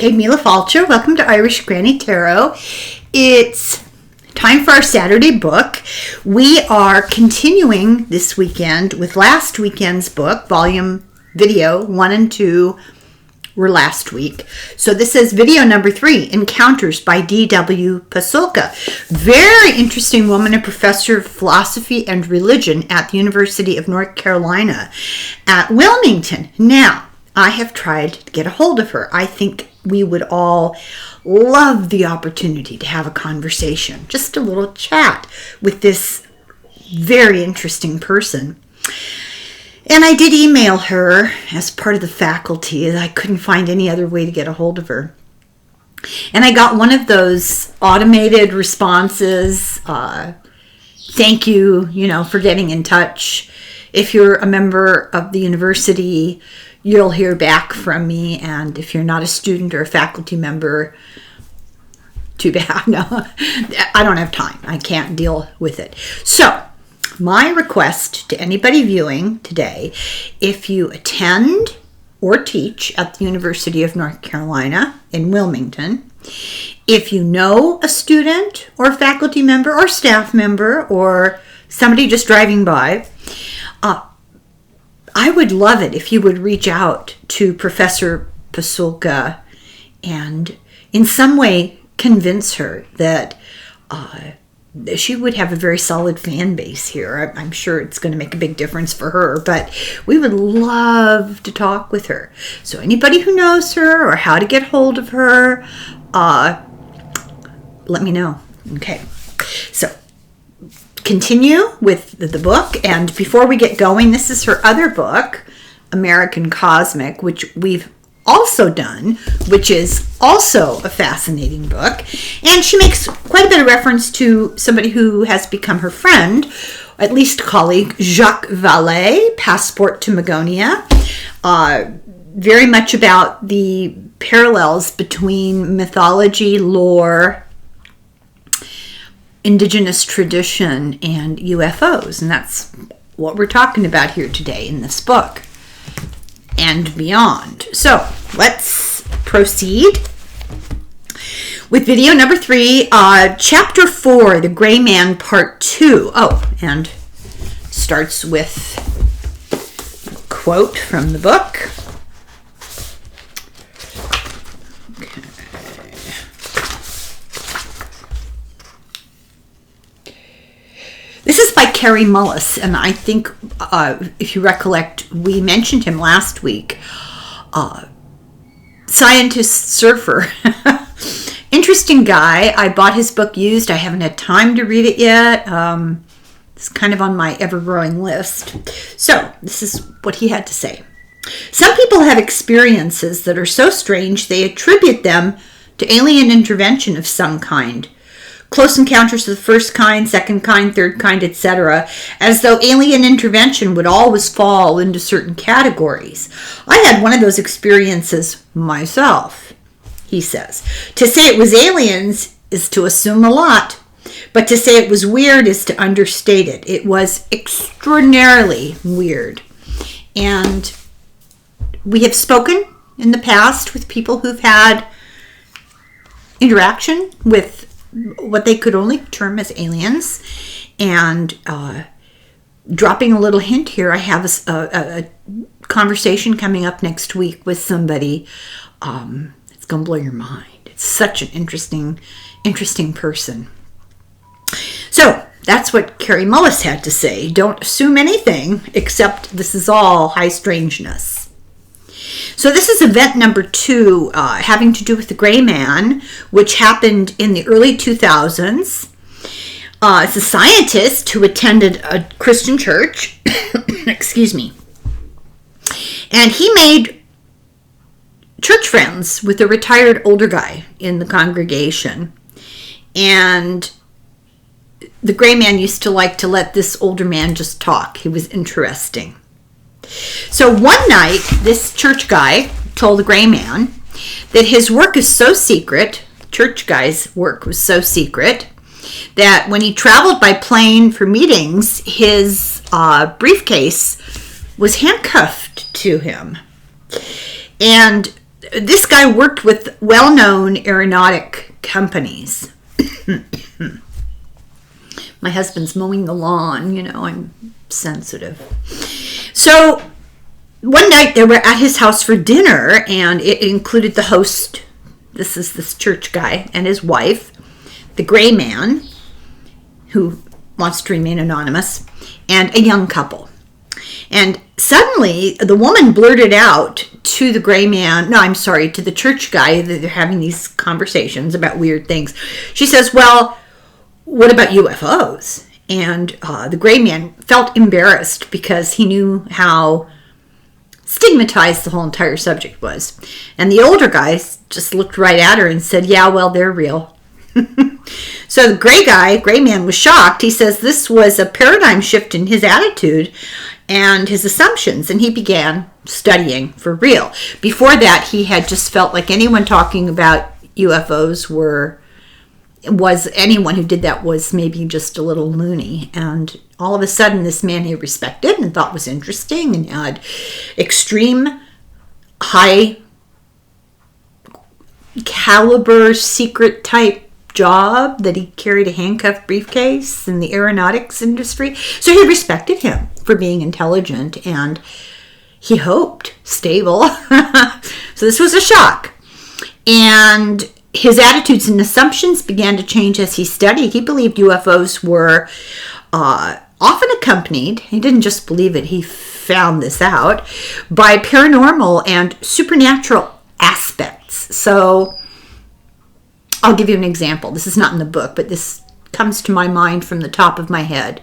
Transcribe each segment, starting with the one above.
Okay, Mila Falcha, welcome to Irish Granny Tarot. It's time for our Saturday book. We are continuing this weekend with last weekend's book, video 1 and 2 were last week. So this is video number 3, Encounters by D.W. Pasulka. Very interesting woman, a professor of philosophy and religion at the University of North Carolina at Wilmington. Now, I have tried to get a hold of her. I think we would all love the opportunity to have a conversation, just a little chat with this very interesting person. And I did email her as part of the faculty. I couldn't find any other way to get a hold of her. And I got one of those automated responses. Thank you, for getting in touch. If you're a member of the university, you'll hear back from me. And if you're not a student or a faculty member, too bad. No, I don't have time. I can't deal with it. So, my request to anybody viewing today, if you attend or teach at the University of North Carolina in Wilmington, if you know a student or faculty member or staff member or somebody just driving by, I would love it if you would reach out to Professor Pasulka and in some way convince her that she would have a very solid fan base here. I'm sure it's going to make a big difference for her, but we would love to talk with her. So anybody who knows her or how to get hold of her, let me know. Okay, so continue with the book. And before we get going, this is her other book, American Cosmic, which we've also done, which is also a fascinating book. And she makes quite a bit of reference to somebody who has become her friend, at least colleague, Jacques Vallée, Passport to Magonia. Very much about the parallels between mythology, lore, indigenous tradition, and UFOs. And that's what we're talking about here today in this book and beyond. So let's proceed with video number 3, chapter 4, The Greyman, part 2. Oh, and starts with a quote from the book. Okay. This is by Kary Mullis, and I think, if you recollect, we mentioned him last week. Scientist, surfer. Interesting guy. I bought his book used. I haven't had time to read it yet. It's kind of on my ever-growing list. So, this is what he had to say. Some people have experiences that are so strange they attribute them to alien intervention of some kind. Close encounters of the first kind, second kind, third kind, etc., as though alien intervention would always fall into certain categories. I had one of those experiences myself, he says. To say it was aliens is to assume a lot, but to say it was weird is to understate it. It was extraordinarily weird. And we have spoken in the past with people who've had interaction with what they could only term as aliens. And dropping a little hint here, I have a conversation coming up next week with somebody. It's going to blow your mind. It's such an interesting person. So that's what Kary Mullis had to say. Don't assume anything, except this is all high strangeness. So this is event number 2, having to do with the Greyman, which happened in the early 2000s. It's a scientist who attended a Christian church, excuse me, and he made church friends with a retired older guy in the congregation. And the Greyman used to like to let this older man just talk. He was interesting. So one night, this church guy told the Greyman that his work is so secret, church guy's work was so secret, that when he traveled by plane for meetings, his briefcase was handcuffed to him. And this guy worked with well-known aeronautic companies. My husband's mowing the lawn, I'm sensitive. So one night they were at his house for dinner, and it included the host, this is this church guy, and his wife, the gray man, who wants to remain anonymous, and a young couple. And suddenly the woman blurted out to the to the church guy, that they're having these conversations about weird things. She says, well, what about UFOs? And the gray man felt embarrassed because he knew how stigmatized the whole entire subject was. And the older guy just looked right at her and said, yeah, well, they're real. So the gray man was shocked. He says this was a paradigm shift in his attitude and his assumptions, and he began studying for real. Before that, he had just felt like anyone talking about UFOs anyone who did that was maybe just a little loony. And all of a sudden, this man he respected and thought was interesting and had extreme high caliber secret type job, that he carried a handcuffed briefcase in the aeronautics industry. So he respected him for being intelligent and, he hoped, stable. So this was a shock. And his attitudes and assumptions began to change as he studied. He believed UFOs were often accompanied, he didn't just believe it, he found this out, by paranormal and supernatural aspects. So I'll give you an example. This is not in the book, but this comes to my mind from the top of my head.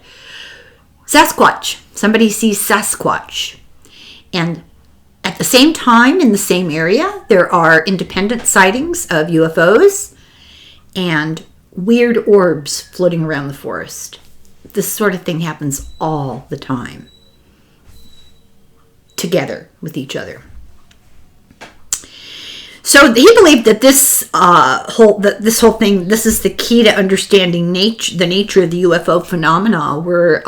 Sasquatch. Somebody sees Sasquatch. And at the same time, in the same area, there are independent sightings of UFOs and weird orbs floating around the forest. This sort of thing happens all the time, together with each other. So he believed that this whole thing, this is the key to understanding the nature of the UFO phenomena, were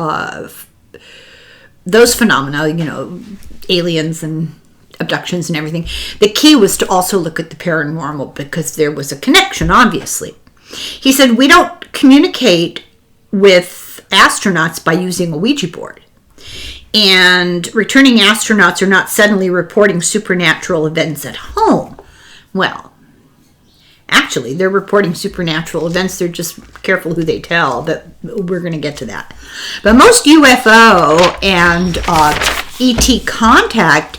those phenomena, aliens and abductions and everything. The key was to also look at the paranormal, because there was a connection, obviously. He said, we don't communicate with astronauts by using a Ouija board. And returning astronauts are not suddenly reporting supernatural events at home. Well, actually, they're reporting supernatural events. They're just careful who they tell, but we're going to get to that. But most UFO and ET contact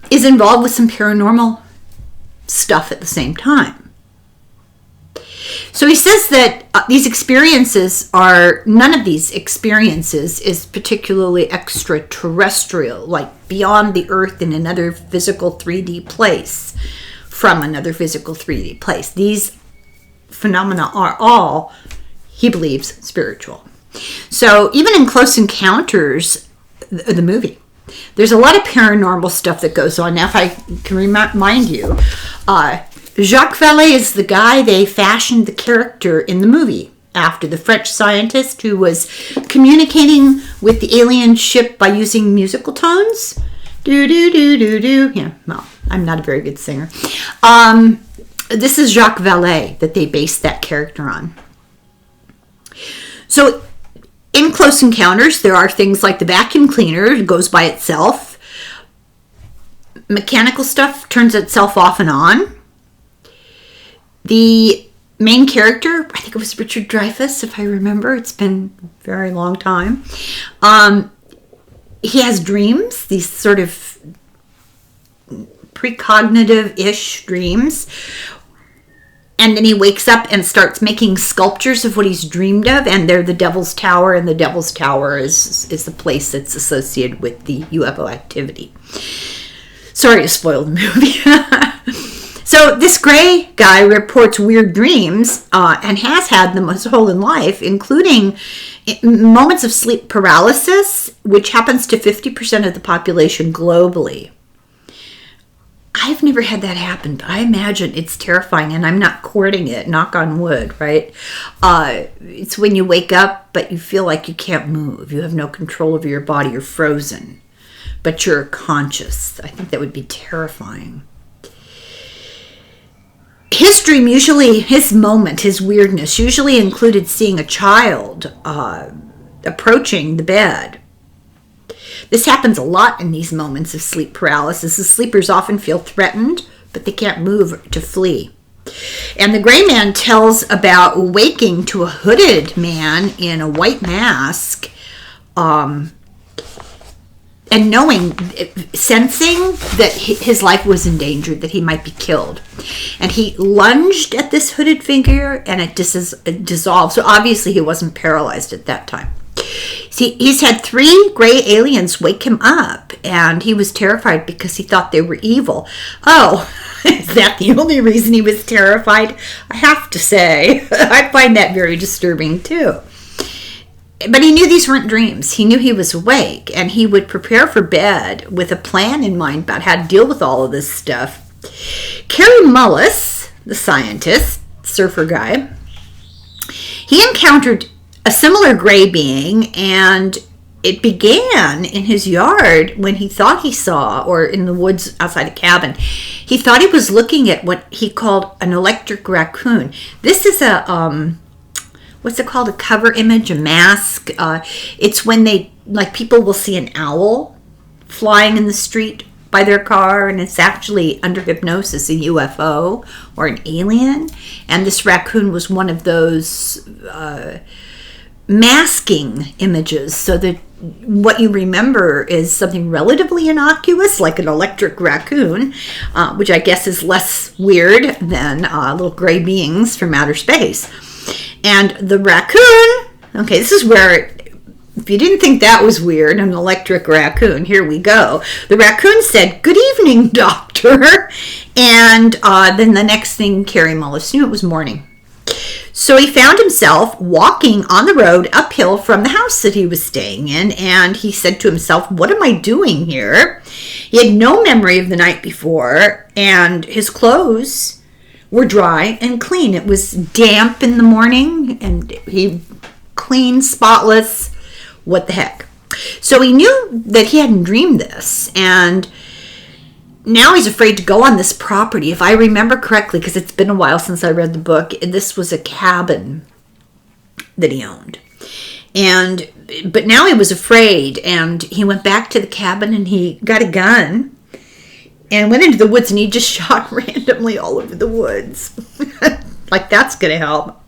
is involved with some paranormal stuff at the same time. So he says that none of these experiences is particularly extraterrestrial, like beyond the earth in another physical 3D place, from another physical 3D place. These phenomena are all, he believes, spiritual. So even in Close Encounters, the movie, there's a lot of paranormal stuff that goes on. Now, if I can remind you, Jacques Vallée is the guy they fashioned the character in the movie after, the French scientist who was communicating with the alien ship by using musical tones. Do-do-do-do-do. Yeah, well, I'm not a very good singer. This is Jacques Vallée that they based that character on. So in Close Encounters, there are things like the vacuum cleaner, it goes by itself. Mechanical stuff turns itself off and on. The main character, I think it was Richard Dreyfuss, if I remember. It's been a very long time. He has dreams, these sort of precognitive-ish dreams. And then he wakes up and starts making sculptures of what he's dreamed of, and they're the Devil's Tower, and the Devil's Tower is the place that's associated with the UFO activity. Sorry to spoil the movie. So this gray guy reports weird dreams and has had them his whole life, including moments of sleep paralysis, which happens to 50% of the population globally. I've never had that happen, but I imagine it's terrifying, and I'm not courting it, knock on wood, right? It's when you wake up, but you feel like you can't move. You have no control over your body. You're frozen, but you're conscious. I think that would be terrifying. dream usually, his moment, his weirdness, usually included seeing a child approaching the bed. This happens a lot in these moments of sleep paralysis. The sleepers often feel threatened, but they can't move to flee. And the gray man tells about waking to a hooded man in a white mask, and sensing that his life was in danger, that he might be killed. And he lunged at this hooded figure, and it dissolved. So obviously he wasn't paralyzed at that time. See, he's had 3 gray aliens wake him up, and he was terrified because he thought they were evil. Oh, is that the only reason he was terrified? I have to say, I find that very disturbing too. But he knew these weren't dreams. He knew he was awake, and he would prepare for bed with a plan in mind about how to deal with all of this stuff. Kary Mullis, the scientist, surfer guy, he encountered a similar gray being, and it began in his yard when he thought he saw, or in the woods outside a cabin, he thought he was looking at what he called an electric raccoon. This is a, what's it called? A cover image, a mask. It's when people will see an owl flying in the street by their car, and it's actually under hypnosis a UFO or an alien. And this raccoon was one of those masking images, so that what you remember is something relatively innocuous, like an electric raccoon, which I guess is less weird than little gray beings from outer space. And the raccoon, okay, this is where, if you didn't think that was weird, an electric raccoon, here we go. The raccoon said, "Good evening, doctor." And then the next thing Kary Mullis knew, it was morning. So he found himself walking on the road uphill from the house that he was staying in, and he said to himself, "What am I doing here?" He had no memory of the night before, and his clothes were dry and clean. It was damp in the morning, and he clean, spotless. What the heck? So he knew that he hadn't dreamed this, and now he's afraid to go on this property. If I remember correctly, because it's been a while since I read the book, this was a cabin that he owned. But now he was afraid, and he went back to the cabin, and he got a gun and went into the woods, and he just shot randomly all over the woods. Like, that's going to help.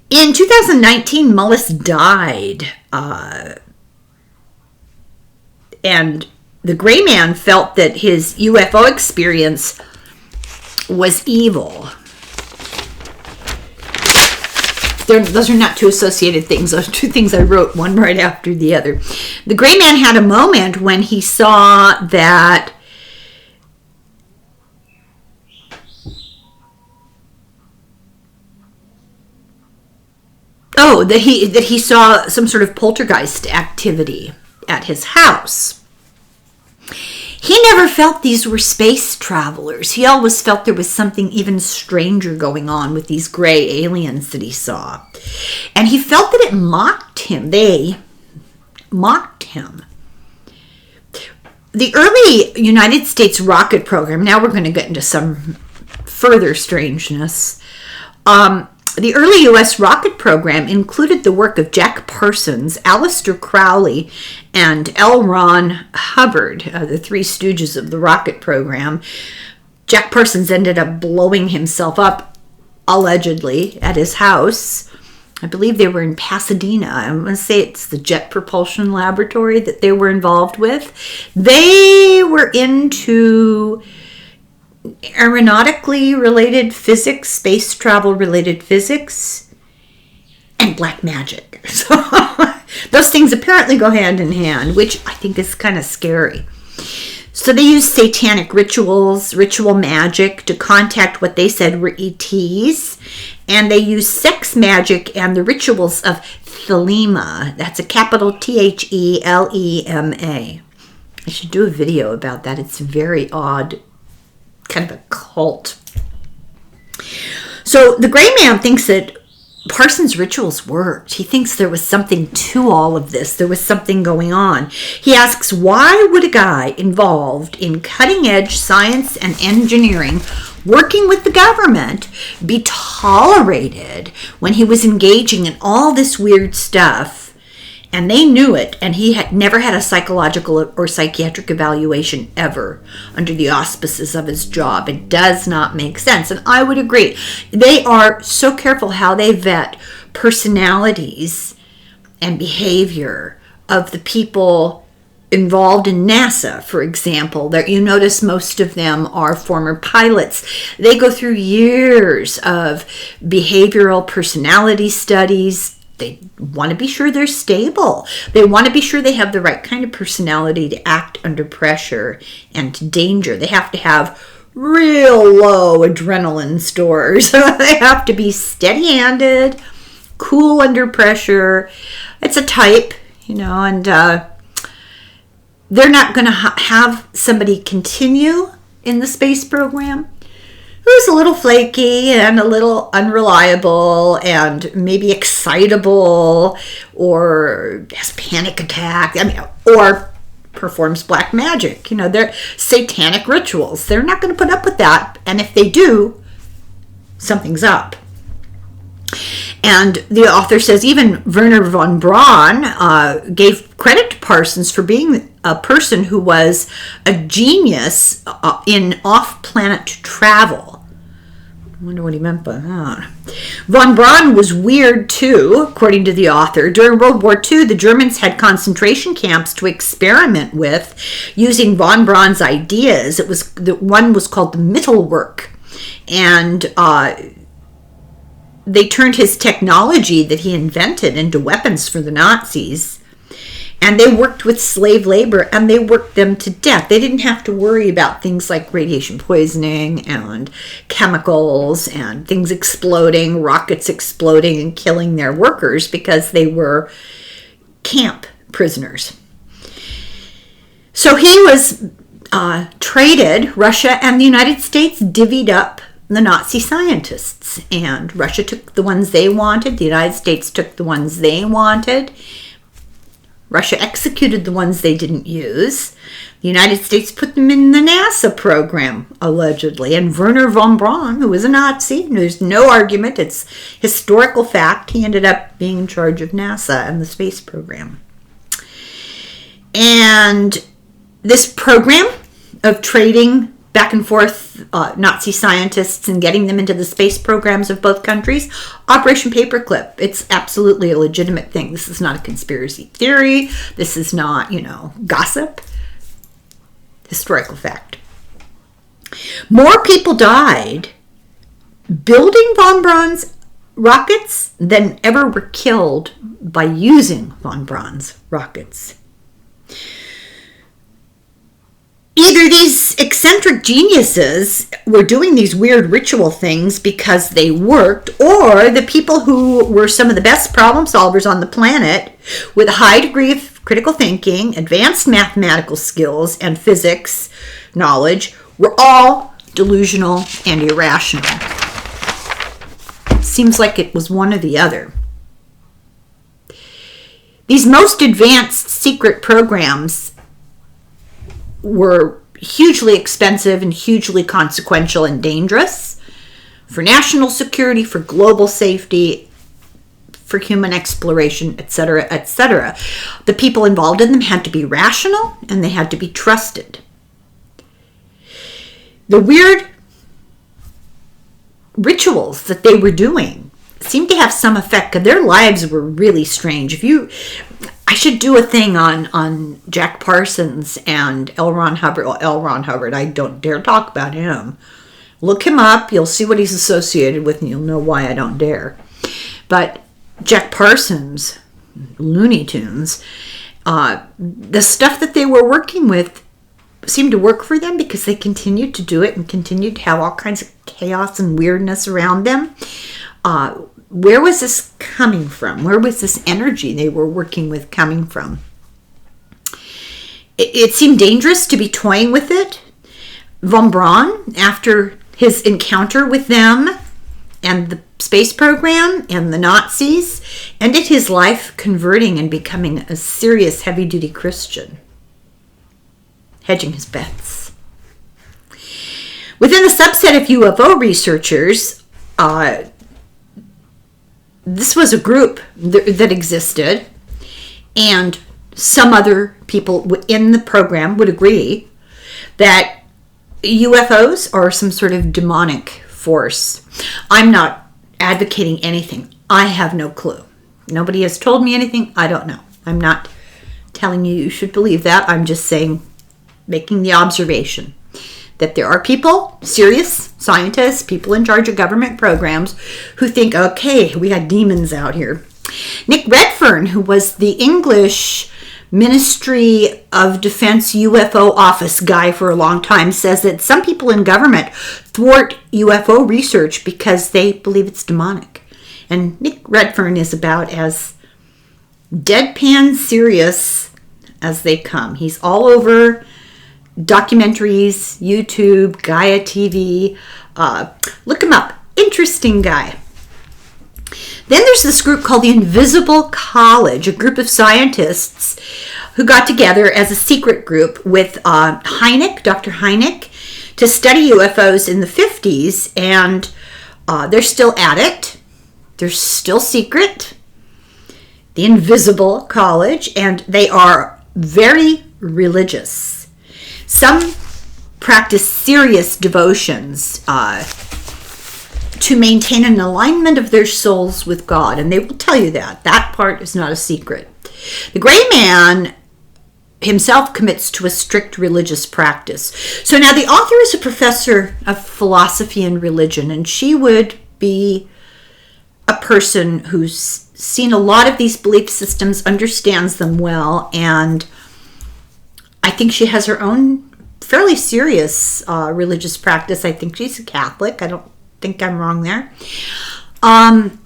In 2019, Mullis died. And the gray man felt that his UFO experience was evil. Those are not two associated things. Those are two things I wrote, one right after the other. The gray man had a moment when he saw that that he saw some sort of poltergeist activity at his house. He never felt these were space travelers. He always felt there was something even stranger going on with these gray aliens that he saw. And he felt that it mocked him. They mocked him. The early United States rocket program, now we're going to get into some further strangeness. The early U.S. rocket program included the work of Jack Parsons, Aleister Crowley, and L. Ron Hubbard, the three stooges of the rocket program. Jack Parsons ended up blowing himself up, allegedly, at his house. I believe they were in Pasadena. I'm going to say it's the Jet Propulsion Laboratory that they were involved with. They were into aeronautically related physics, space travel related physics, and black magic. So those things apparently go hand in hand, which I think is kind of scary. So they used satanic rituals, ritual magic to contact what they said were ETs, and they used sex magic and the rituals of Thelema. That's a capital Thelema. I should do a video about that. It's very odd, kind of a cult. So the gray man thinks that Parsons' rituals worked. He thinks there was something to all of this. There was something going on. He asks, why would a guy involved in cutting-edge science and engineering, working with the government, be tolerated when he was engaging in all this weird stuff? And they knew it, and he had never had a psychological or psychiatric evaluation ever under the auspices of his job. It does not make sense. And I would agree. They are so careful how they vet personalities and behavior of the people involved in NASA, for example. That you notice most of them are former pilots. They go through years of behavioral personality studies. They want to be sure they're stable. They want to be sure they have the right kind of personality to act under pressure and danger. They have to have real low adrenaline stores. They have to be steady-handed, cool under pressure. It's a type, and they're not going to have somebody continue in the space program who's a little flaky and a little unreliable and maybe excitable or has panic attack, or performs black magic. They're satanic rituals. They're not going to put up with that. And if they do, something's up. And the author says even Werner von Braun gave credit to Parsons for being a person who was a genius in off-planet travel. I wonder what he meant by that. Von Braun was weird too, according to the author. During World War II, the Germans had concentration camps to experiment with using von Braun's ideas. One was called the Mittelwerk, and they turned his technology that he invented into weapons for the Nazis. And they worked with slave labor, and they worked them to death. They didn't have to worry about things like radiation poisoning and chemicals and things exploding, rockets exploding and killing their workers, because they were camp prisoners. So he was traded. Russia and the United States divvied up the Nazi scientists, and Russia took the ones they wanted. The United States took the ones they wanted. Russia executed the ones they didn't use. The United States put them in the NASA program, allegedly. And Werner von Braun, who was a Nazi, there's no argument, it's historical fact, he ended up being in charge of NASA and the space program. And this program of trading back and forth Nazi scientists and getting them into the space programs of both countries, Operation Paperclip. It's absolutely a legitimate thing. This is not a conspiracy theory. This is not, gossip. Historical fact. More people died building von Braun's rockets than ever were killed by using von Braun's rockets. Either these eccentric geniuses were doing these weird ritual things because they worked, or the people who were some of the best problem solvers on the planet with a high degree of critical thinking, advanced mathematical skills, and physics knowledge were all delusional and irrational. Seems like it was one or the other. These most advanced secret programs were hugely expensive and hugely consequential and dangerous for national security, for global safety, for human exploration, etc., etc. The people involved in them had to be rational and they had to be trusted. The weird rituals that they were doing seemed to have some effect, because their lives were really strange. I should do a thing on Jack Parsons and L. Ron Hubbard. Well, L. Ron Hubbard, I don't dare talk about him. Look him up. You'll see what he's associated with, and you'll know why I don't dare. But Jack Parsons, Looney Tunes, the stuff that they were working with seemed to work for them because they continued to do it and continued to have all kinds of chaos and weirdness around them. Where was this coming from? Where was this energy they were working with coming from? It seemed dangerous to be toying with it. Von Braun, after his encounter with them and the space program and the Nazis, ended his life converting and becoming a serious heavy-duty Christian, hedging his bets. Within the subset of UFO researchers, this was a group that existed, and some other people in the program would agree that UFOs are some sort of demonic force. I'm not advocating anything. I have no clue. Nobody has told me anything. I don't know. I'm not telling you should believe that. I'm just saying, making the observation that there are people, serious scientists, people in charge of government programs, who think, okay, we got demons out here. Nick Redfern, who was the English Ministry of Defense UFO office guy for a long time, says that some people in government thwart UFO research because they believe it's demonic. And Nick Redfern is about as deadpan serious as they come. He's all over documentaries, YouTube, Gaia TV. Look him up. Interesting guy. Then there's this group called the Invisible College, a group of scientists who got together as a secret group with Hynek, Dr. Hynek, to study UFOs in the 50s, and they're still at it. They're still secret. The Invisible College, and they are very religious. Some practice serious devotions to maintain an alignment of their souls with God. And they will tell you that. That part is not a secret. The greyman himself commits to a strict religious practice. So now the author is a professor of philosophy and religion, and she would be a person who's seen a lot of these belief systems, understands them well, and I think she has her own fairly serious religious practice. I think she's a Catholic. I don't think I'm wrong there. And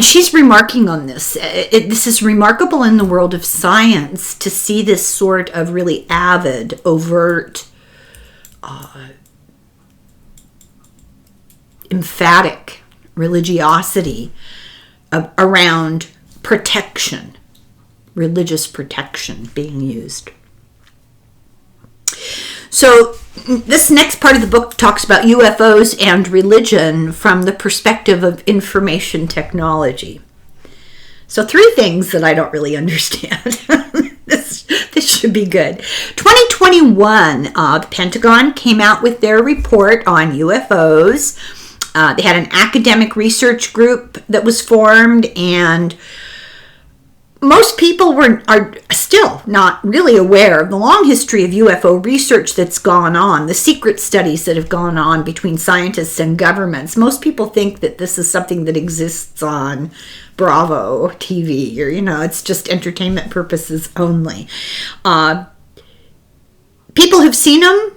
she's remarking on this. This is remarkable in the world of science to see this sort of really avid, overt, emphatic religiosity around protection, religious protection being used. So this next part of the book talks about UFOs and religion from the perspective of information technology. So 3 things that I don't really understand. This should be good. 2021, the Pentagon came out with their report on UFOs. They had an academic research group that was formed, and most people are still not really aware of the long history of UFO research that's gone on, the secret studies that have gone on between scientists and governments. Most people think that this is something that exists on Bravo TV, or, it's just entertainment purposes only. People who've seen them,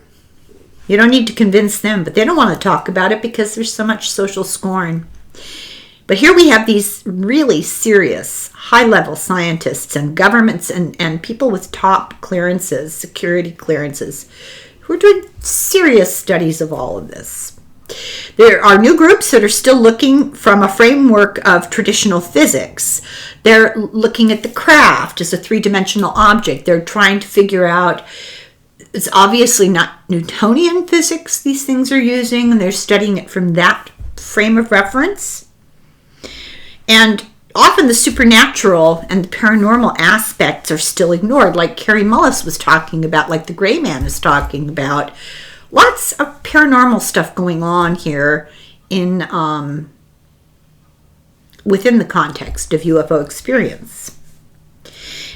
you don't need to convince them, but they don't want to talk about it because there's so much social scorn. But here we have these really serious, high-level scientists and governments and people with top clearances, security clearances, who are doing serious studies of all of this. There are new groups that are still looking from a framework of traditional physics. They're looking at the craft as a 3-dimensional object. They're trying to figure out, it's obviously not Newtonian physics these things are using, and they're studying it from that frame of reference. And often the supernatural and the paranormal aspects are still ignored, like Carrie Mullis was talking about, like the greyman is talking about. Lots of paranormal stuff going on here in within the context of UFO experience.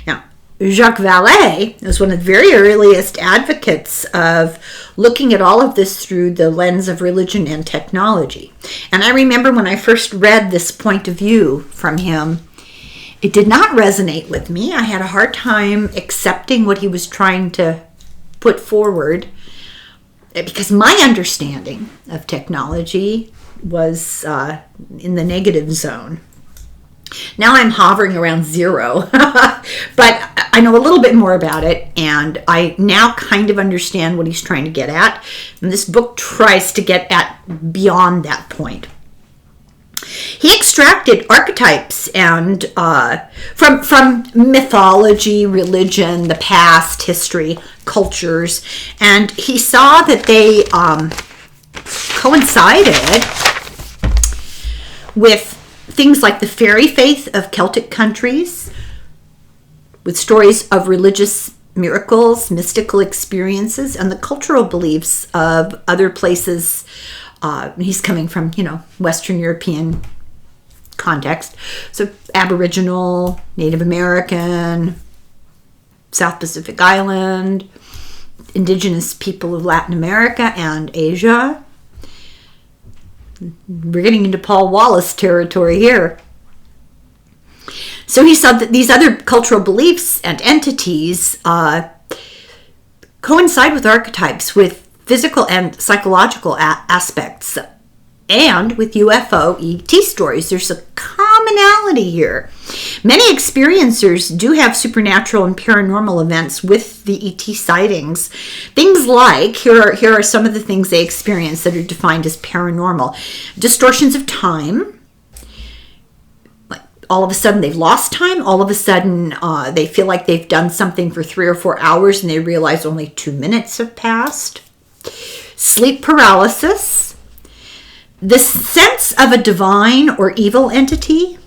Now, Jacques Vallée is one of the very earliest advocates of looking at all of this through the lens of religion and technology. And I remember when I first read this point of view from him, it did not resonate with me. I had a hard time accepting what he was trying to put forward because my understanding of technology was in the negative zone. Now I'm hovering around 0, but I know a little bit more about it, and I now kind of understand what he's trying to get at. And this book tries to get at beyond that point. He extracted archetypes and from mythology, religion, the past, history, cultures, and he saw that they coincided with things like the fairy faith of Celtic countries, with stories of religious miracles, mystical experiences, and the cultural beliefs of other places. He's coming from, Western European context. So Aboriginal, Native American, South Pacific Island, indigenous people of Latin America and Asia. We're getting into Paul Wallace territory here. So he saw that these other cultural beliefs and entities coincide with archetypes, with physical and psychological aspects, and with UFO ET stories. There's a commonality here. Many experiencers do have supernatural and paranormal events with the ET sightings. Things like, here are some of the things they experience that are defined as paranormal. Distortions of time. Like all of a sudden they've lost time. All of a sudden they feel like they've done something for 3 or 4 hours and they realize only 2 minutes have passed. Sleep paralysis. The sense of a divine or evil entity.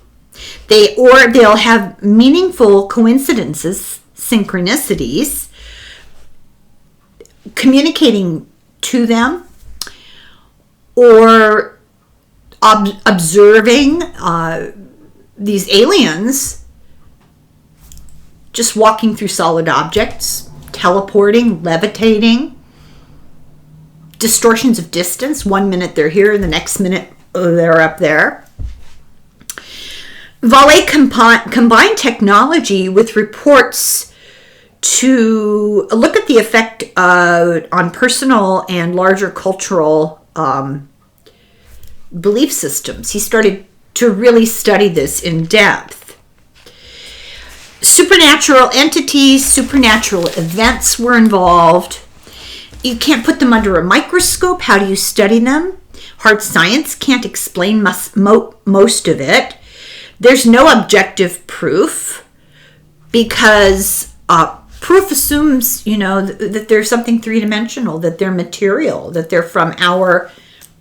They'll have meaningful coincidences, synchronicities, communicating to them, or observing these aliens just walking through solid objects, teleporting, levitating. Distortions of distance. 1 minute they're here, and the next minute they're up there. Vale combined technology with reports to look at the effect on personal and larger cultural belief systems. He started to really study this in depth. Supernatural entities, supernatural events were involved. You can't put them under a microscope. How do you study them? Hard science can't explain most of it. There's no objective proof because proof assumes, that there's something three-dimensional, that they're material, that they're from our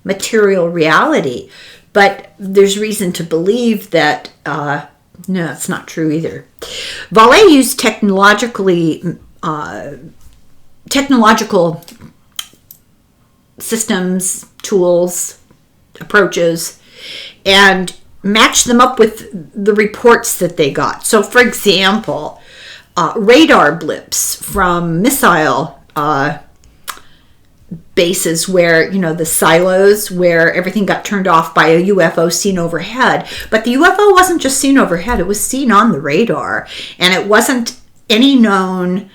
material reality. But there's reason to believe that, no, it's not true either. Vale used technological systems, tools, approaches, and match them up with the reports that they got. So, for example, radar blips from missile bases where, the silos where everything got turned off by a UFO seen overhead. But the UFO wasn't just seen overhead, it was seen on the radar. And it wasn't any known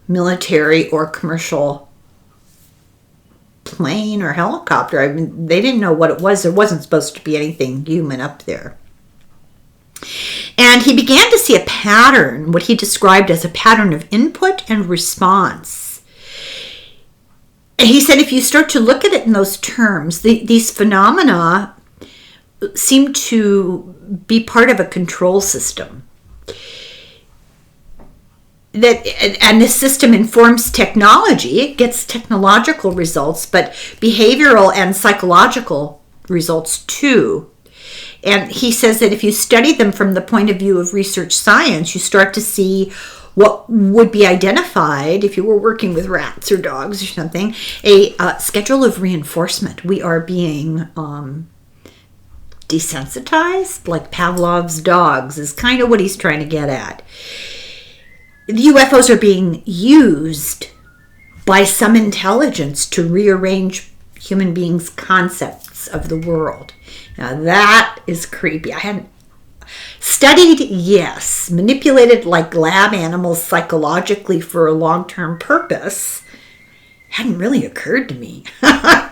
military or commercial plane or helicopter. I mean, they didn't know what it was. There wasn't supposed to be anything human up there. And he began to see a pattern, what he described as a pattern of input and response. And he said if you start to look at it in those terms, these phenomena seem to be part of a control system. And this system informs technology. It gets technological results, but behavioral and psychological results too. And he says that if you study them from the point of view of research science, you start to see what would be identified, if you were working with rats or dogs or something, a schedule of reinforcement. We are being desensitized, like Pavlov's dogs, is kind of what he's trying to get at. The UFOs are being used by some intelligence to rearrange human beings' concepts of the world. Now that is creepy. I hadn't studied, yes, manipulated like lab animals psychologically for a long-term purpose. Hadn't really occurred to me.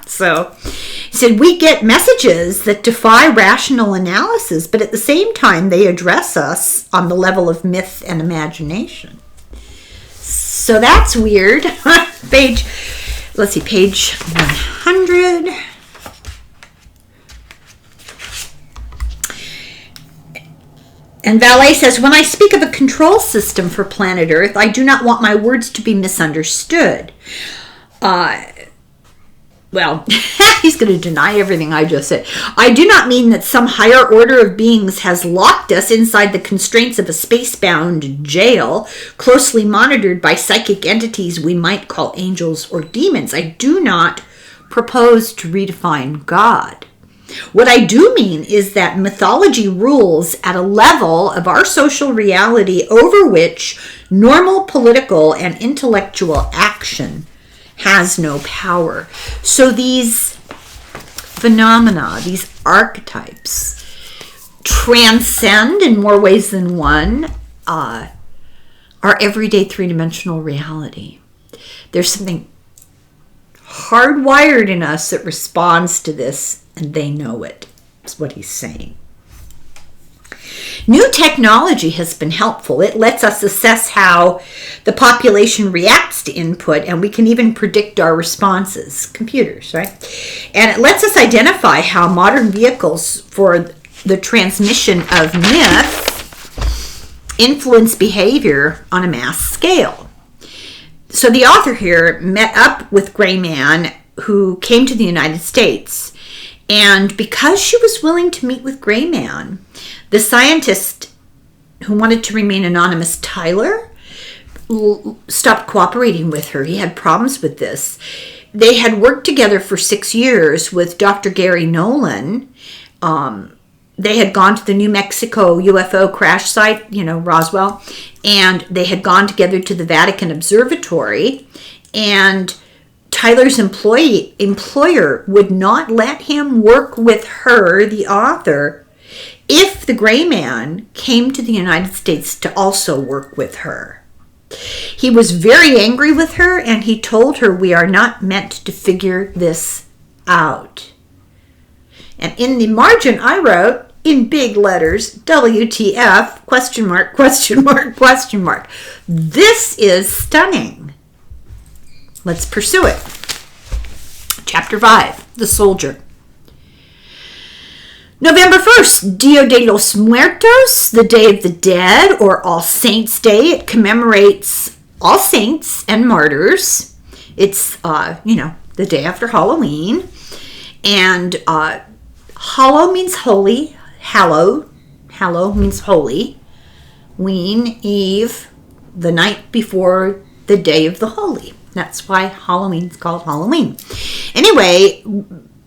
So he said, we get messages that defy rational analysis, but at the same time they address us on the level of myth and imagination. So that's weird. Page 100. And Valet says, when I speak of a control system for planet Earth, I do not want my words to be misunderstood. Well, he's going to deny everything I just said. I do not mean that some higher order of beings has locked us inside the constraints of a space-bound jail, closely monitored by psychic entities we might call angels or demons. I do not propose to redefine God. What I do mean is that mythology rules at a level of our social reality over which normal political and intellectual action has no power. So these phenomena, these archetypes, transcend in more ways than one our everyday three-dimensional reality. There's something hardwired in us that responds to this, and they know it. That's what he's saying. New technology has been helpful. It lets us assess how the population reacts to input, and we can even predict our responses. Computers, right? And it lets us identify how modern vehicles for the transmission of myth influence behavior on a mass scale. So the author here met up with Greyman, who came to the United States. And because she was willing to meet with Greyman, the scientist who wanted to remain anonymous, Tyler, stopped cooperating with her. He had problems with this. They had worked together for 6 years with Dr. Gary Nolan. They had gone to the New Mexico UFO crash site, Roswell, and they had gone together to the Vatican Observatory, and Tyler's employer would not let him work with her, the author, if the Greyman came to the United States to also work with her. He was very angry with her, and he told her, we are not meant to figure this out. And in the margin, I wrote, in big letters, WTF, question mark, question mark, question mark. This is stunning. Let's pursue it. Chapter 5, The Soldier. November 1st, Dia de los Muertos, the Day of the Dead, or All Saints' Day. It commemorates all saints and martyrs. It's, the day after Halloween. And hallow means holy. Hallow means holy. Ween, Eve, the night before the Day of the Holy. That's why Halloween's called Halloween. Anyway,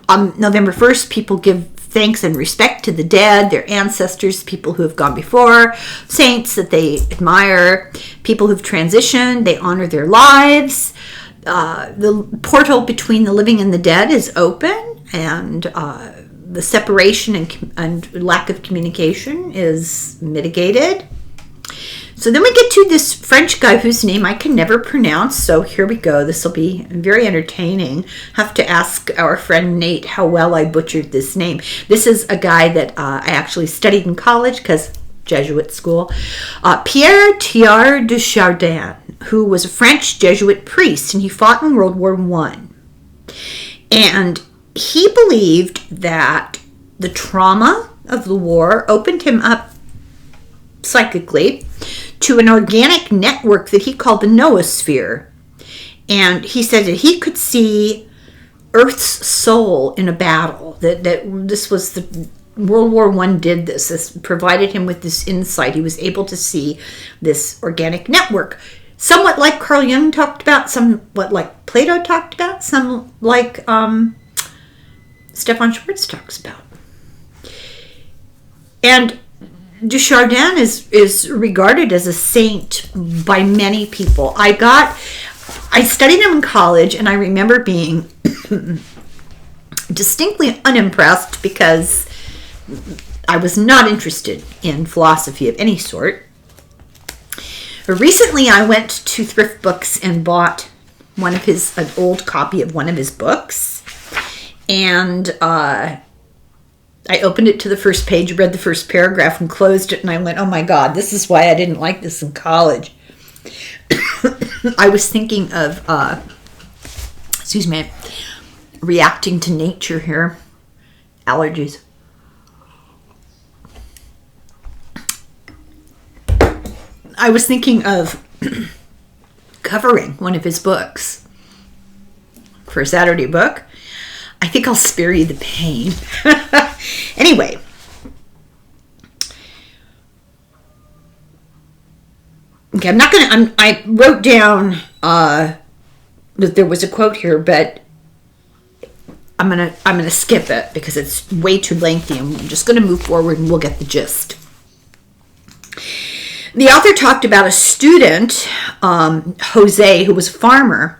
on November 1st, people give thanks and respect to the dead, their ancestors, people who have gone before, saints that they admire, people who've transitioned, they honor their lives. The portal between the living and the dead is open, and the separation and lack of communication is mitigated. So then we get to this French guy whose name I can never pronounce. So here we go. This will be very entertaining. Have to ask our friend Nate how well I butchered this name. This is a guy that I actually studied in college because Jesuit school. Pierre Teilhard de Chardin, who was a French Jesuit priest, and he fought in World War I. And he believed that the trauma of the war opened him up psychically to an organic network that he called the noosphere. And he said that he could see Earth's soul in a battle. That this was the World War I did this. This provided him with this insight. He was able to see this organic network. Somewhat like Carl Jung talked about, somewhat like Plato talked about, some like Stefan Schwartz talks about. And Chardin is regarded as a saint by many people. I studied him in college, and I remember being distinctly unimpressed because I was not interested in philosophy of any sort. Recently, I went to Thrift Books and bought an old copy of one of his books, and I opened it to the first page, read the first paragraph, and closed it, and I went, oh my God, this is why I didn't like this in college. I was thinking of, reacting to nature here. Allergies. I was thinking of covering one of his books for a Saturday book. I think I'll spare you the pain. Anyway. Okay, I'm not going to, I wrote down that there was a quote here, but I'm gonna skip it because it's way too lengthy. I'm just going to move forward and we'll get the gist. The author talked about a student, Jose, who was a farmer.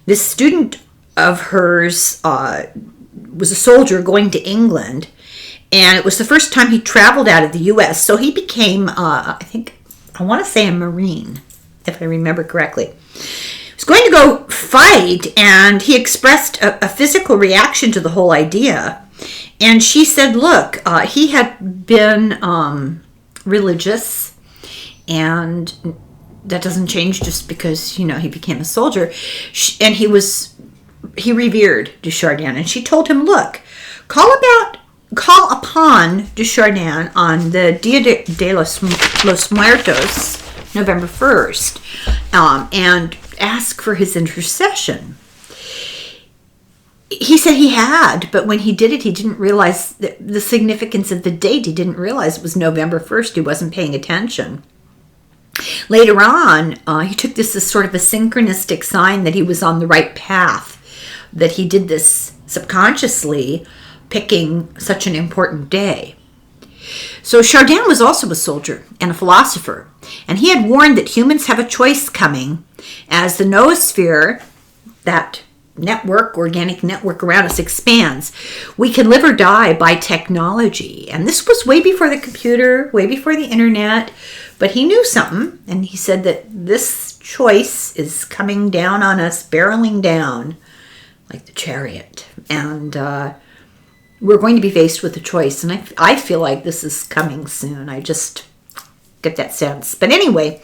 This student of hers was a soldier going to England, and it was the first time he traveled out of the U.S. So he became, I want to say a Marine, if I remember correctly. He was going to go fight, and he expressed a physical reaction to the whole idea. And she said, look, he had been religious, and that doesn't change just because, he became a soldier. And he revered Desjardins. And she told him, look, call upon Desjardins on the Dia de los Muertos, November 1st, and ask for his intercession. He said he had, but when he did it, he didn't realize the significance of the date. He didn't realize it was November 1st. He wasn't paying attention. Later on, he took this as sort of a synchronistic sign that he was on the right path, that he did this subconsciously, picking such an important day. So Chardin was also a soldier and a philosopher, and he had warned that humans have a choice coming as the noosphere, that organic network around us, expands. We can live or die by technology. And this was way before the computer, way before the internet, but he knew something, and he said that this choice is coming down on us, barreling down like the chariot. And we're going to be faced with a choice, and I feel like this is coming soon. I just get that sense. But anyway,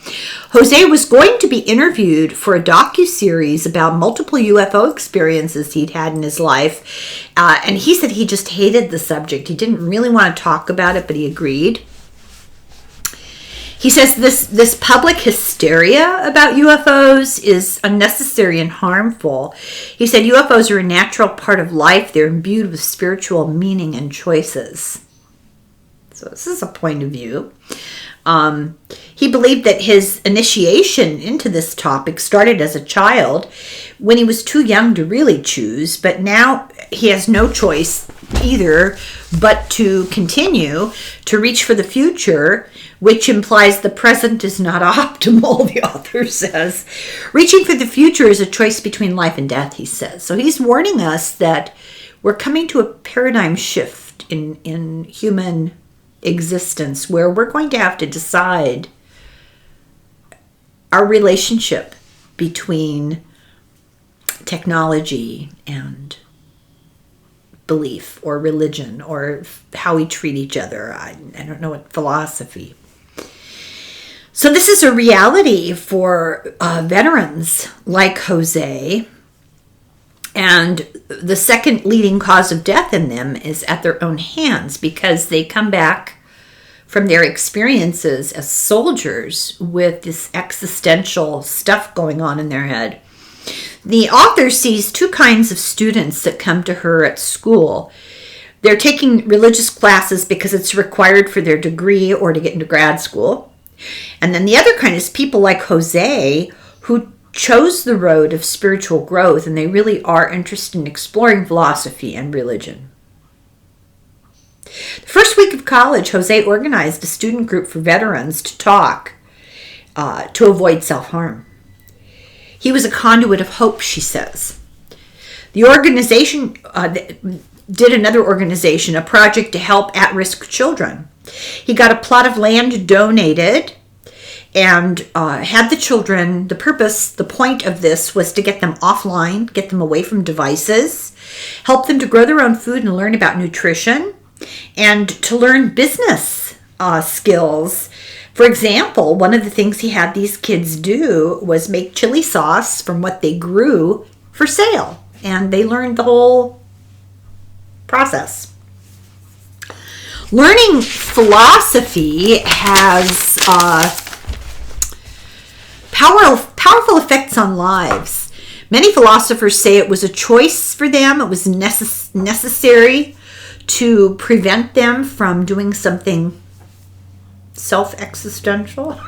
Jose was going to be interviewed for a docuseries about multiple UFO experiences he'd had in his life, and he said he just hated the subject. He didn't really want to talk about it, but he agreed. He says this public hysteria about UFOs is unnecessary and harmful. He said UFOs are a natural part of life. They're imbued with spiritual meaning and choices. So this is a point of view. He believed that his initiation into this topic started as a child when he was too young to really choose, but now he has no choice either but to continue to reach for the future, which implies the present is not optimal, the author says. Reaching for the future is a choice between life and death, he says. So he's warning us that we're coming to a paradigm shift in human existence where we're going to have to decide our relationship between technology and belief or religion, or how we treat each other. I don't know what philosophy. So this is a reality for veterans like Jose, and the second leading cause of death in them is at their own hands, because they come back from their experiences as soldiers with this existential stuff going on in their head. The author sees two kinds of students that come to her at school. They're taking religious classes because it's required for their degree or to get into grad school. And then the other kind is people like Jose, who chose the road of spiritual growth, and they really are interested in exploring philosophy and religion. The first week of college, Jose organized a student group for veterans to talk to avoid self-harm. He was a conduit of hope, she says. The organization did another organization, a project to help at-risk children. He got a plot of land donated and had the children, the point of this was to get them offline, get them away from devices, help them to grow their own food and learn about nutrition, and to learn business skills. For example, one of the things he had these kids do was make chili sauce from what they grew for sale. And they learned the whole process. Learning philosophy has Powerful effects on lives. Many philosophers say it was a choice for them. It was necessary to prevent them from doing something self-existential.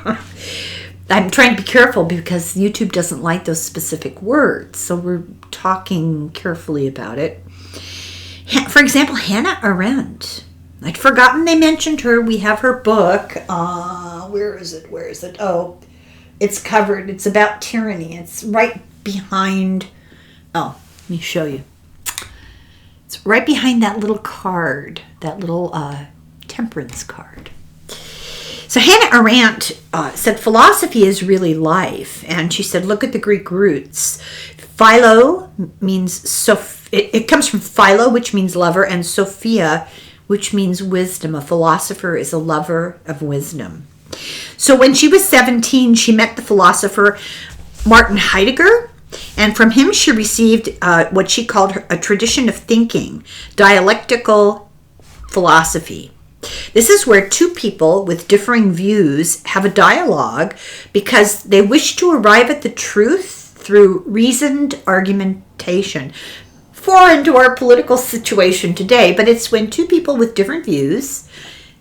I'm trying to be careful because YouTube doesn't like those specific words, so we're talking carefully about it. For example, Hannah Arendt. I'd forgotten they mentioned her. We have her book. Where is it? Oh, it's covered. It's about tyranny. It's right behind. Oh, let me show you. It's right behind that little card, that little temperance card. So Hannah Arendt said philosophy is really life. And she said, look at the Greek roots. Philo means, it comes from philo, which means lover, and Sophia, which means wisdom. A philosopher is a lover of wisdom. So when she was 17, she met the philosopher Martin Heidegger, and from him she received what she called a tradition of thinking, dialectical philosophy. This is where two people with differing views have a dialogue because they wish to arrive at the truth through reasoned argumentation. Foreign to our political situation today, but it's when two people with different views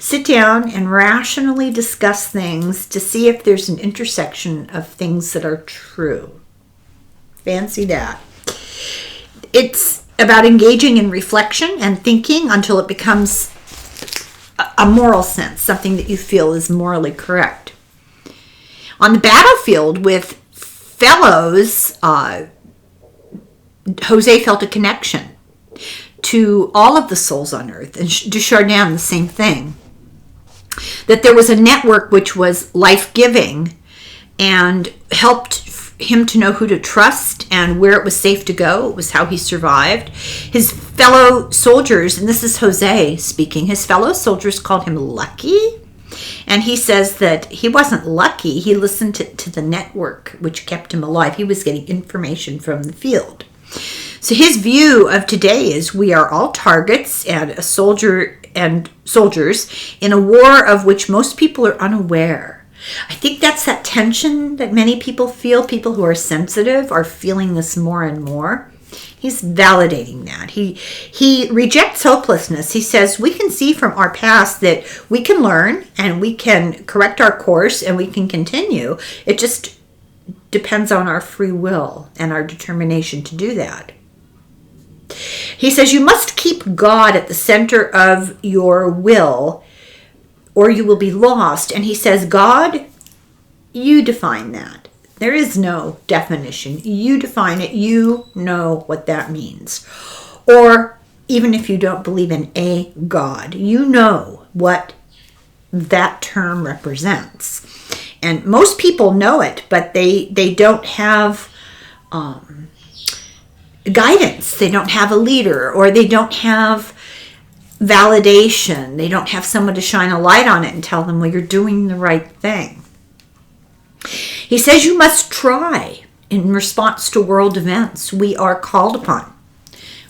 sit down and rationally discuss things to see if there's an intersection of things that are true. Fancy that. It's about engaging in reflection and thinking until it becomes a moral sense, something that you feel is morally correct. On the battlefield with fellows, Jose felt a connection to all of the souls on earth, and to Chardin the same thing. That there was a network which was life-giving and helped him to know who to trust and where it was safe to go. It was how he survived. His fellow soldiers, and this is Jose speaking, his fellow soldiers called him lucky. And he says that he wasn't lucky. He listened to the network which kept him alive. He was getting information from the field. So his view of today is we are all targets and a soldier and soldiers in a war of which most people are unaware. I think that's that tension that many people feel. People who are sensitive are feeling this more and more. He's validating that. He rejects hopelessness. He says we can see from our past that we can learn and we can correct our course and we can continue. It just depends on our free will and our determination to do that. He says you must keep God at the center of your will or you will be lost. And he says, God, you define that. There is no definition. You define it. You know what that means. Or even if you don't believe in a God, you know what that term represents. And most people know it, but they don't have guidance. They don't have a leader, or they don't have validation. They don't have someone to shine a light on it and tell them, well, you're doing the right thing. He says you must try in response to world events. We are called upon.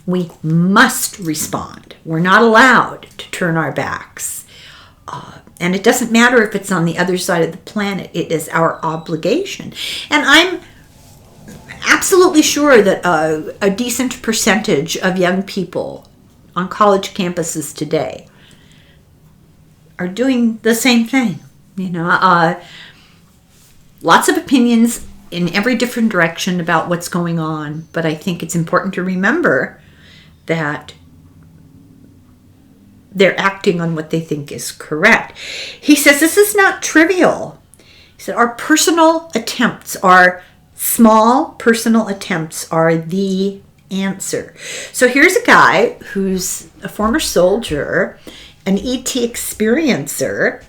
We must respond. We're not allowed to turn our backs. And it doesn't matter if it's on the other side of the planet. It is our obligation. And I'm absolutely sure that a decent percentage of young people on college campuses today are doing the same thing. You know, lots of opinions in every different direction about what's going on, but I think it's important to remember that they're acting on what they think is correct. He says this is not trivial. He said our personal attempts, our small personal attempts are the answer. So here's a guy who's a former soldier, an ET experiencer,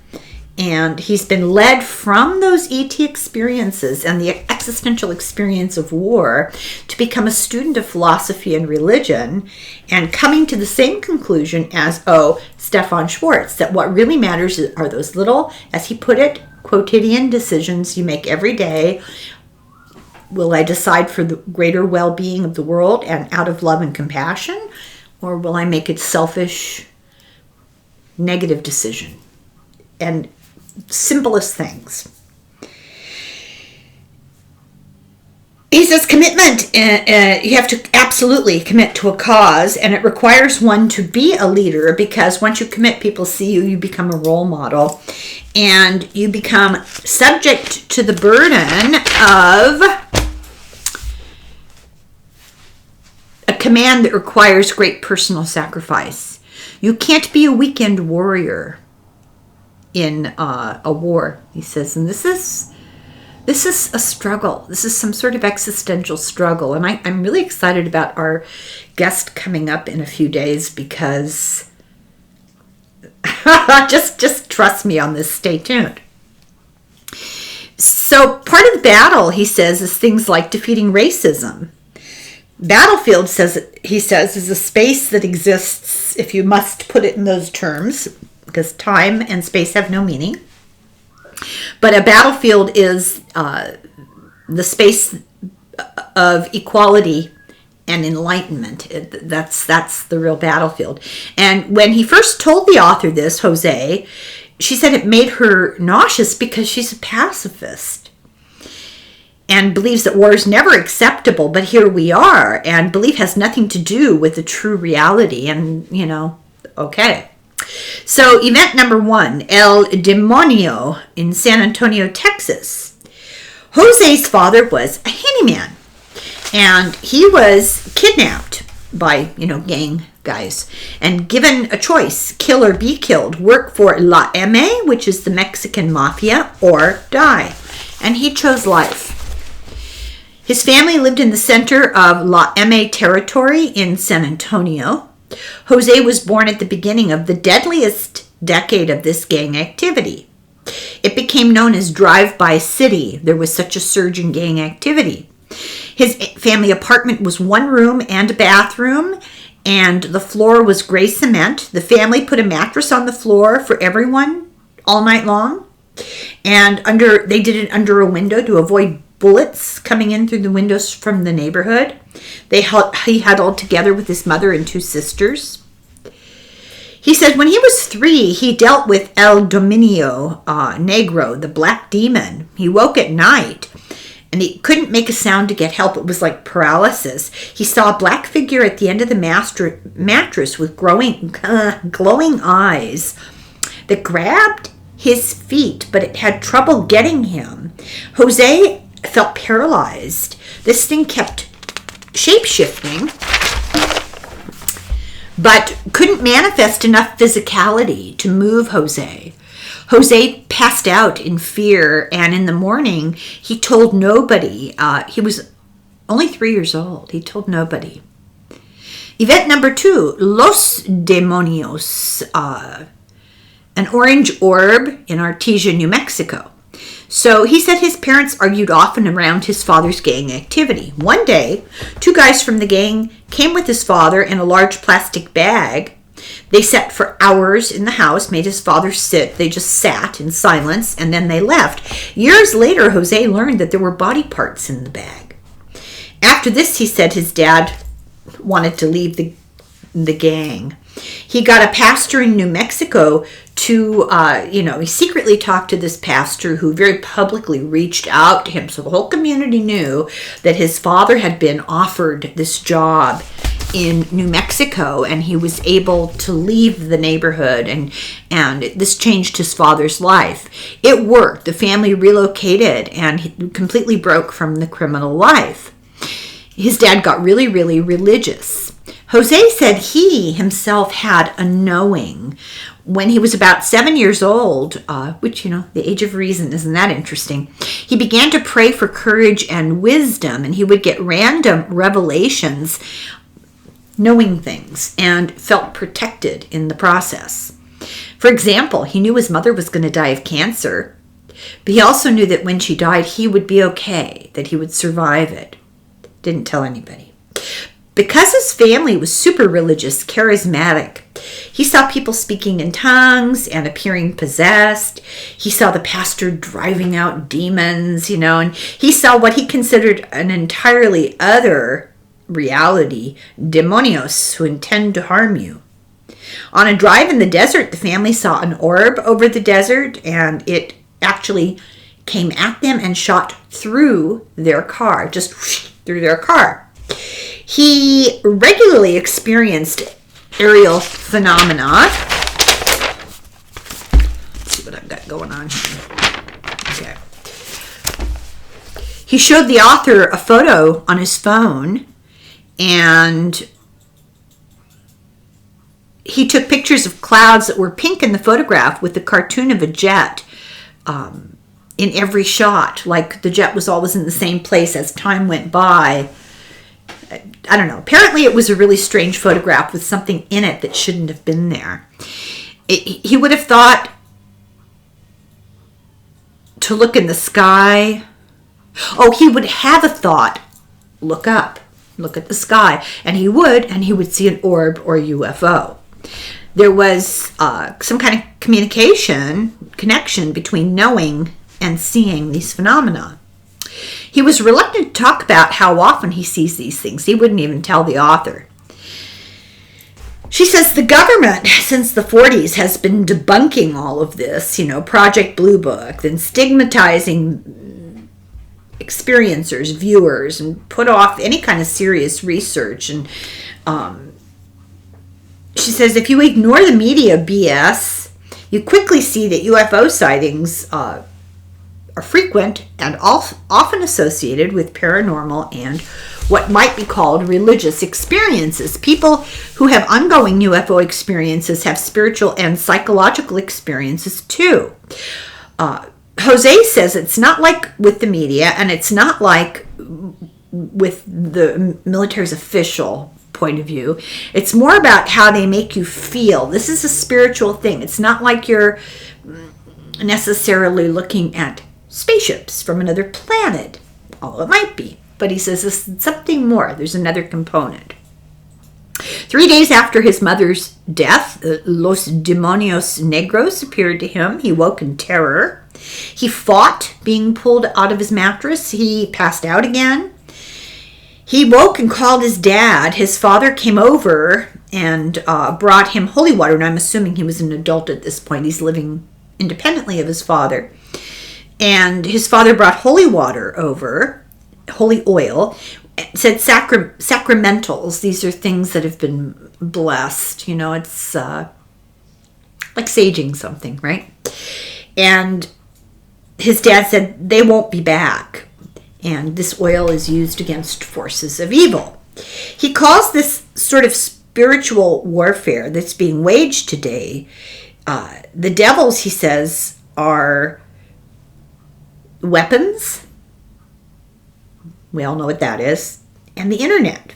and he's been led from those ET experiences and the existential experience of war to become a student of philosophy and religion, and coming to the same conclusion as, Stefan Schwartz, that what really matters are those little, as he put it, quotidian decisions you make every day. Will I decide for the greater well-being of the world and out of love and compassion? Or will I make a selfish, negative decision? And simplest things. He says commitment, you have to absolutely commit to a cause, and it requires one to be a leader, because once you commit, people see you, you become a role model, and you become subject to the burden of a command that requires great personal sacrifice. You can't be a weekend warrior in a war, he says, and this is a struggle. This is some sort of existential struggle. And I'm really excited about our guest coming up in a few days, because just trust me on this. Stay tuned. So part of the battle, he says, is things like defeating racism. Battlefield, he says, is a space that exists, if you must put it in those terms, because time and space have no meaning. But a battlefield is the space of equality and enlightenment. That's the real battlefield. And when he first told the author this, Jose, she said it made her nauseous because she's a pacifist and believes that war is never acceptable. But here we are, and belief has nothing to do with the true reality. And, okay. So event number 1, El Demonio in San Antonio, Texas. Jose's father was a handyman, and he was kidnapped by, gang guys, and given a choice, kill or be killed, work for La M, which is the Mexican mafia, or die. And he chose life. His family lived in the center of La M territory in San Antonio. Jose was born at the beginning of the deadliest decade of this gang activity. It became known as Drive-By City. There was such a surge in gang activity. His family apartment was one room and a bathroom, and the floor was gray cement. The family put a mattress on the floor for everyone all night long, and they did it under a window to avoid bullets coming in through the windows from the neighborhood. He huddled together with his mother and 2 sisters. He said when he was 3, he dealt with El Dominio Negro, the black demon. He woke at night, and he couldn't make a sound to get help. It was like paralysis. He saw a black figure at the end of the mattress with glowing eyes that grabbed his feet, but it had trouble getting him. Jose felt paralyzed. This thing kept shape-shifting, but couldn't manifest enough physicality to move Jose. Jose passed out in fear, and in the morning, he told nobody. He was only 3 years old. He told nobody. Event number 2, Los Demonios, an orange orb in Artesia, New Mexico. So he said his parents argued often around his father's gang activity. One day, 2 guys from the gang came with his father in a large plastic bag. They sat for hours in the house, made his father sit. They just sat in silence, and then they left. Years later, Jose learned that there were body parts in the bag. After this, he said his dad wanted to leave the gang. He got a pastor in New Mexico to, he secretly talked to this pastor who very publicly reached out to him. So the whole community knew that his father had been offered this job in New Mexico, and he was able to leave the neighborhood, and this changed his father's life. It worked. The family relocated and he completely broke from the criminal life. His dad got really, really religious. Jose said he himself had a knowing when he was about 7 years old, which, the age of reason, isn't that interesting? He began to pray for courage and wisdom, and he would get random revelations, knowing things, and felt protected in the process. For example, he knew his mother was going to die of cancer, but he also knew that when she died, he would be okay, that he would survive it. Didn't tell anybody. Because his family was super religious, charismatic, he saw people speaking in tongues and appearing possessed. He saw the pastor driving out demons, and he saw what he considered an entirely other reality, demonios who intend to harm you. On a drive in the desert, the family saw an orb over the desert, and it actually came at them and shot through their car, just through their car. He regularly experienced aerial phenomena. Let's see what I've got going on here. Okay. He showed the author a photo on his phone, and he took pictures of clouds that were pink in the photograph with the cartoon of a jet in every shot, like the jet was always in the same place as time went by. I don't know. Apparently it was a really strange photograph with something in it that shouldn't have been there. He would have thought to look in the sky. Oh, he would have a thought, look up, look at the sky. And he would see an orb or a UFO. There was some kind of connection between knowing and seeing these phenomena. He was reluctant to talk about how often he sees these things. He wouldn't even tell the author. She says the government, since the 40s, has been debunking all of this, Project Blue Book, then stigmatizing experiencers, viewers, and put off any kind of serious research. And she says if you ignore the media BS, you quickly see that UFO sightings are frequent and often associated with paranormal and what might be called religious experiences. People who have ongoing UFO experiences have spiritual and psychological experiences too. Jose says it's not like with the media, and it's not like with the military's official point of view. It's more about how they make you feel. This is a spiritual thing. It's not like you're necessarily looking at spaceships from another planet, although it might be. But he says this is something more. There's another component. 3 days after his mother's death, Los Demonios Negros appeared to him. He woke in terror. He fought being pulled out of his mattress. He passed out again. He woke and called his dad. His father came over and brought him holy water. And I'm assuming he was an adult at this point. He's living independently of his father. And his father brought holy water over, holy oil. It said sacramentals. These are things that have been blessed. It's like saging something, right? And his dad said they won't be back. And this oil is used against forces of evil. He calls this sort of spiritual warfare that's being waged today. The devils, he says, are weapons. We all know what that is. And the internet.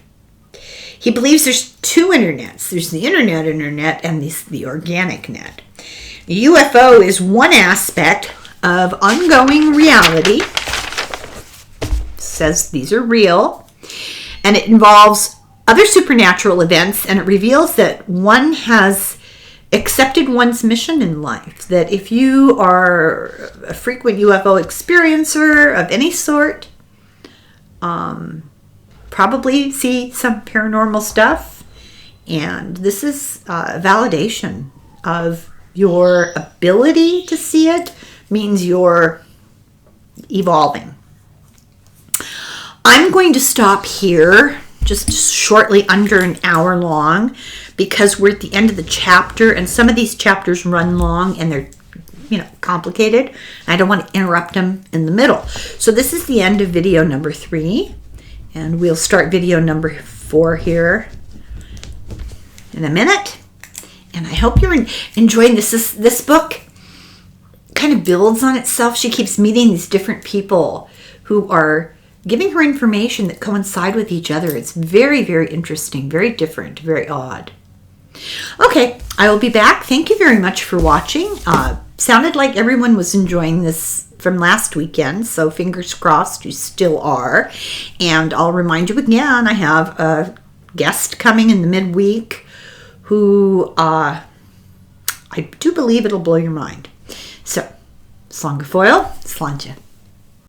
He believes there's two internets. There's the internet and the organic net. The UFO is one aspect of ongoing reality. Says these are real. And it involves other supernatural events, and it reveals that one has accepted one's mission in life. That if you are a frequent UFO experiencer of any sort, probably see some paranormal stuff, and this is validation of your ability to see it, means you're evolving. I'm going to stop here, just shortly under an hour long, because we're at the end of the chapter, and some of these chapters run long and they're complicated. I don't want to interrupt them in the middle. So this is the end of video number 3, and we'll start video number 4 here in a minute. And I hope you're enjoying this. This book kind of builds on itself. She keeps meeting these different people who are giving her information that coincide with each other. It's very, very interesting, very different, very odd. Okay, I will be back. Thank you very much for watching. Sounded like everyone was enjoying this from last weekend, so fingers crossed you still are. And I'll remind you again, I have a guest coming in the midweek who I do believe it'll blow your mind. So, Slongafoil, Slanja.